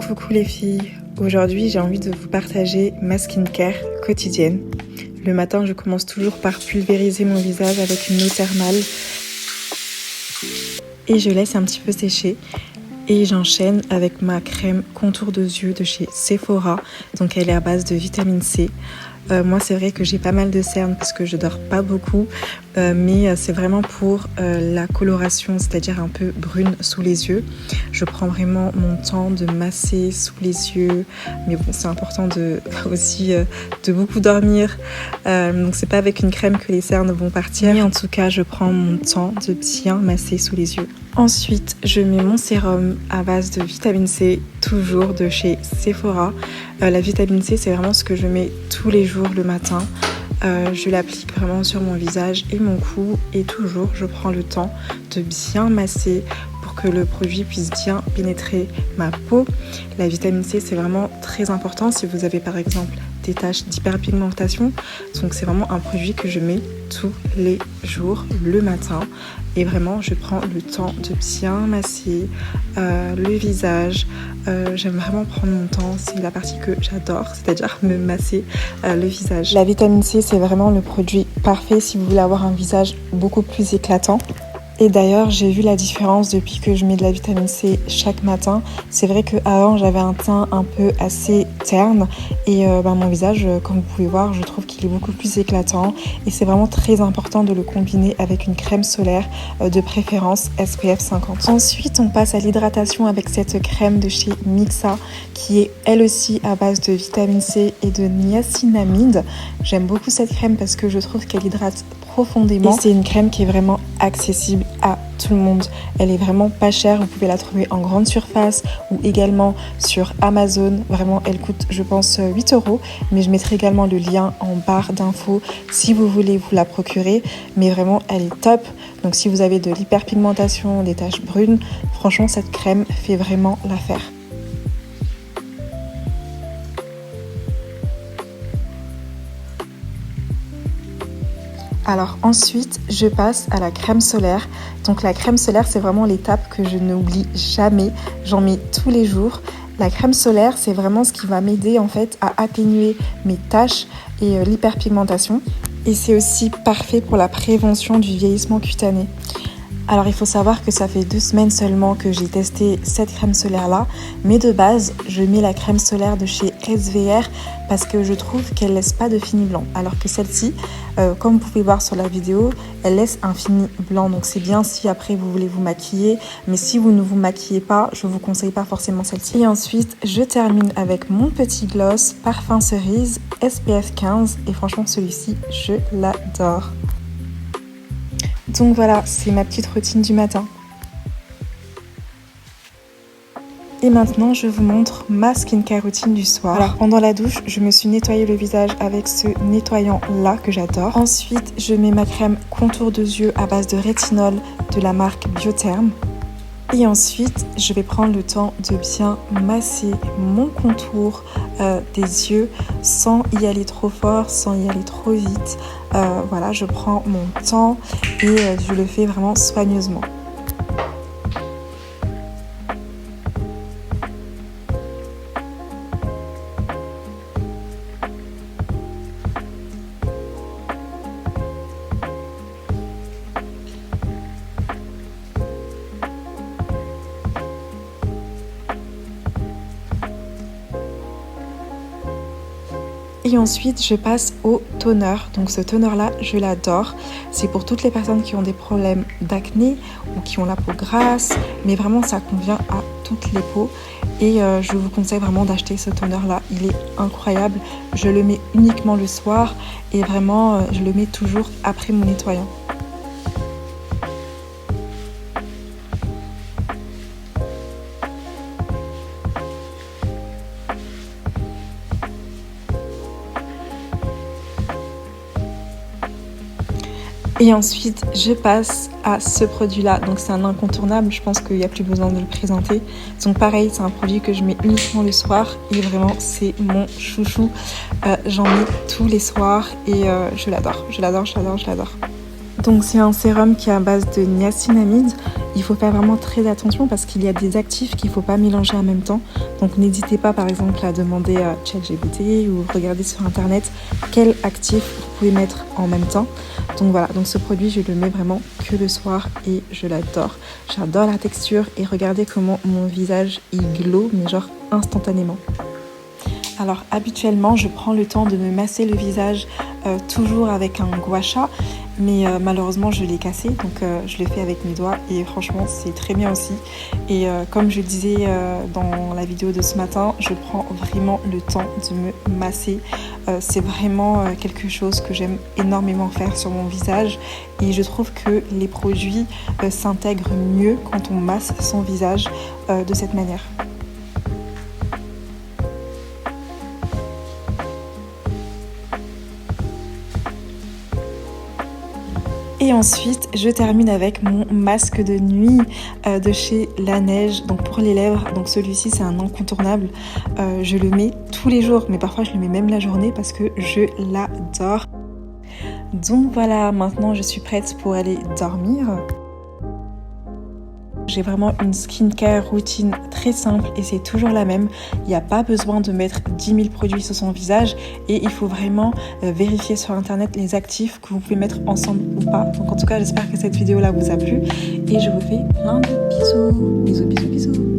Coucou les filles, aujourd'hui j'ai envie de vous partager ma skincare quotidienne. Le matin je commence toujours par pulvériser mon visage avec une eau thermale et je laisse un petit peu sécher. Et j'enchaîne avec ma crème contour de yeux de chez Sephora, donc elle est à base de vitamine C. Moi c'est vrai que j'ai pas mal de cernes parce que je dors pas beaucoup, mais c'est vraiment pour la coloration, c'est-à-dire un peu brune sous les yeux. Je prends vraiment mon temps de masser sous les yeux, mais bon c'est important aussi de beaucoup dormir, donc c'est pas avec une crème que les cernes vont partir, mais en tout cas je prends mon temps de bien masser sous les yeux. Ensuite je mets mon sérum à base de vitamine C, toujours de chez Sephora. La vitamine C c'est vraiment ce que je mets tous les jours le matin. Je l'applique vraiment sur mon visage et mon cou et toujours je prends le temps de bien masser pour que le produit puisse bien pénétrer ma peau. La vitamine C c'est vraiment très important si vous avez par exemple des taches d'hyperpigmentation, donc c'est vraiment un produit que je mets tous les jours le matin et vraiment je prends le temps de bien masser le visage. J'aime vraiment prendre mon temps, c'est la partie que j'adore, c'est-à-dire me masser le visage. La vitamine C c'est vraiment le produit parfait si vous voulez avoir un visage beaucoup plus éclatant. Et d'ailleurs, j'ai vu la différence depuis que je mets de la vitamine C chaque matin. C'est vrai qu'avant, j'avais un teint un peu assez terne et mon visage, comme vous pouvez voir, je trouve qu'il est beaucoup plus éclatant et c'est vraiment très important de le combiner avec une crème solaire, de préférence SPF 50. Ensuite, on passe à l'hydratation avec cette crème de chez Mixa qui est elle aussi à base de vitamine C et de niacinamide. J'aime beaucoup cette crème parce que je trouve qu'elle hydrate profondément et c'est une crème qui est vraiment accessible à tout le monde. Elle est vraiment pas chère, vous pouvez la trouver en grande surface ou également sur Amazon. Vraiment elle coûte je pense 8 €, mais je mettrai également le lien en barre d'infos si vous voulez vous la procurer, mais vraiment elle est top. Donc si vous avez de l'hyperpigmentation, des taches brunes, franchement cette crème fait vraiment l'affaire. Alors ensuite, je passe à la crème solaire. Donc la crème solaire, c'est vraiment l'étape que je n'oublie jamais. J'en mets tous les jours. La crème solaire, c'est vraiment ce qui va m'aider en fait à atténuer mes taches et l'hyperpigmentation. Et c'est aussi parfait pour la prévention du vieillissement cutané. Alors il faut savoir que ça fait 2 semaines seulement que j'ai testé cette crème solaire là, mais de base je mets la crème solaire de chez SVR parce que je trouve qu'elle laisse pas de fini blanc, alors que celle-ci, comme vous pouvez voir sur la vidéo, elle laisse un fini blanc, donc c'est bien si après vous voulez vous maquiller, mais si vous ne vous maquillez pas, je vous conseille pas forcément celle-ci. Et ensuite je termine avec mon petit gloss parfum cerise SPF 15 et franchement celui-ci je l'adore. Donc voilà, c'est ma petite routine du matin. Et maintenant, je vous montre ma skincare routine du soir. Alors pendant la douche, je me suis nettoyé le visage avec ce nettoyant là que j'adore. Ensuite, je mets ma crème contour de yeux à base de rétinol de la marque Biotherm. Et ensuite, je vais prendre le temps de bien masser mon contour des yeux sans y aller trop fort, sans y aller trop vite. Voilà, je prends mon temps et je le fais vraiment soigneusement. Et ensuite, je passe au toner. Donc ce toner-là, je l'adore. C'est pour toutes les personnes qui ont des problèmes d'acné ou qui ont la peau grasse. Mais vraiment, ça convient à toutes les peaux. Et je vous conseille vraiment d'acheter ce toner-là. Il est incroyable. Je le mets uniquement le soir. Et vraiment, je le mets toujours après mon nettoyant. Et ensuite, je passe à ce produit-là. Donc c'est un incontournable, je pense qu'il n'y a plus besoin de le présenter. Donc pareil, c'est un produit que je mets uniquement le soir et vraiment c'est mon chouchou. J'en mets tous les soirs et je l'adore, je l'adore, je l'adore, je l'adore. Donc c'est un sérum qui est à base de niacinamide. Il faut faire vraiment très attention parce qu'il y a des actifs qu'il ne faut pas mélanger en même temps. Donc n'hésitez pas par exemple à demander à ChatGPT ou regarder sur internet quel actif vous pouvez mettre en même temps. Donc voilà, donc ce produit je le mets vraiment que le soir et je l'adore. J'adore la texture et regardez comment mon visage il glow, mais genre instantanément. Alors habituellement je prends le temps de me masser le visage toujours avec un gua sha, mais malheureusement je l'ai cassé, donc je le fais avec mes doigts et franchement c'est très bien aussi. Et comme je disais dans la vidéo de ce matin, je prends vraiment le temps de me masser. C'est vraiment quelque chose que j'aime énormément faire sur mon visage et je trouve que les produits s'intègrent mieux quand on masse son visage de cette manière. Et ensuite, je termine avec mon masque de nuit de chez Laneige, donc pour les lèvres. Donc celui-ci, c'est un incontournable. Je le mets tous les jours, mais parfois je le mets même la journée parce que je l'adore. Donc voilà, maintenant je suis prête pour aller dormir. J'ai vraiment une skincare routine très simple et c'est toujours la même. Il n'y a pas besoin de mettre 10 000 produits sur son visage et il faut vraiment vérifier sur internet les actifs que vous pouvez mettre ensemble ou pas. Donc en tout cas, j'espère que cette vidéo là vous a plu et je vous fais plein de bisous. Bisous, bisous, bisous.